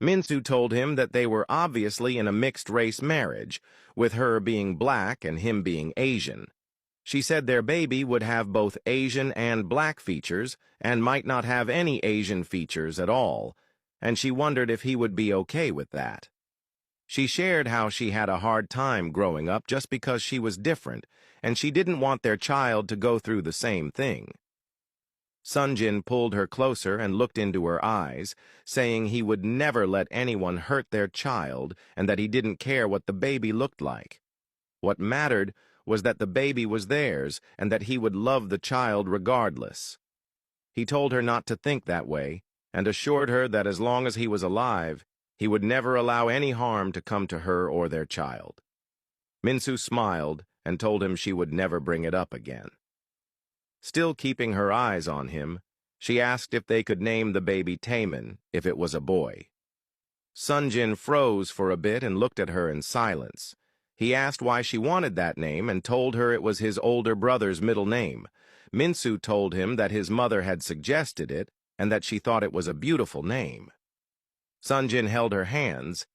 Minsu told him that they were obviously in a mixed-race marriage, with her being black and him being Asian. She said their baby would have both Asian and black features and might not have any Asian features at all, and she wondered if he would be okay with that. She shared how she had a hard time growing up just because she was different, and she didn't want their child to go through the same thing. Sunjin pulled her closer and looked into her eyes, saying he would never let anyone hurt their child and that he didn't care what the baby looked like. What mattered was that the baby was theirs and that he would love the child regardless. He told her not to think that way and assured her that as long as he was alive, he would never allow any harm to come to her or their child. Minsu smiled and told him she would never bring it up again. Still keeping her eyes on him, she asked if they could name the baby Taemin if it was a boy. Sunjin froze for a bit and looked at her in silence. He asked why she wanted that name and told her it was his older brother's middle name. Minsu told him that his mother had suggested it and that she thought it was a beautiful name. Sunjin held her hands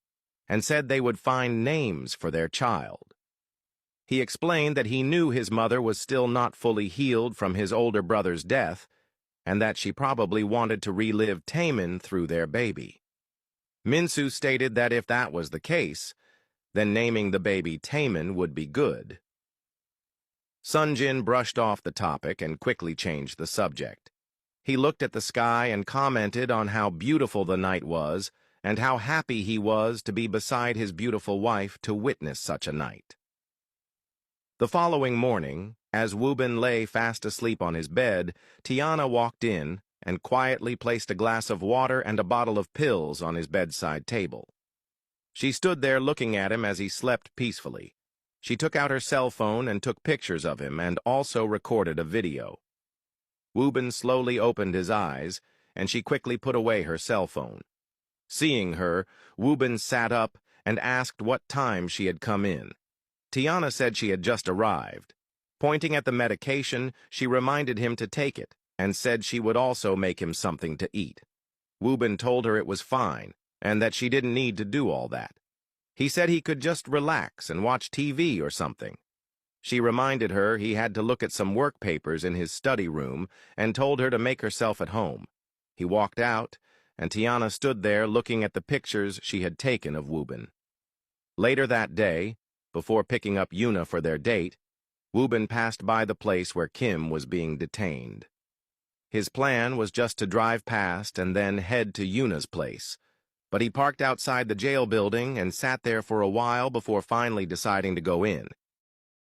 and said they would find names for their child. He explained that he knew his mother was still not fully healed from his older brother's death and that she probably wanted to relive Taemin through their baby. Minsu stated that if that was the case, then naming the baby Taemin would be good. Sunjin brushed off the topic and quickly changed the subject. He looked at the sky and commented on how beautiful the night was and how happy he was to be beside his beautiful wife to witness such a night. The following morning, as Woobin lay fast asleep on his bed, Tiana walked in and quietly placed a glass of water and a bottle of pills on his bedside table. She stood there looking at him as he slept peacefully. She took out her cell phone and took pictures of him and also recorded a video. Woobin slowly opened his eyes, and she quickly put away her cell phone. Seeing her, Woobin sat up and asked what time she had come in. Tiana said she had just arrived. Pointing at the medication, she reminded him to take it and said she would also make him something to eat. Woobin told her it was fine and that she didn't need to do all that. He said he could just relax and watch TV or something. She reminded her he had to look at some work papers in his study room and told her to make herself at home. He walked out, and Tiana stood there looking at the pictures she had taken of Woobin. Later that day, before picking up Yuna for their date, Woobin passed by the place where Kim was being detained. His plan was just to drive past and then head to Yuna's place, but he parked outside the jail building and sat there for a while before finally deciding to go in.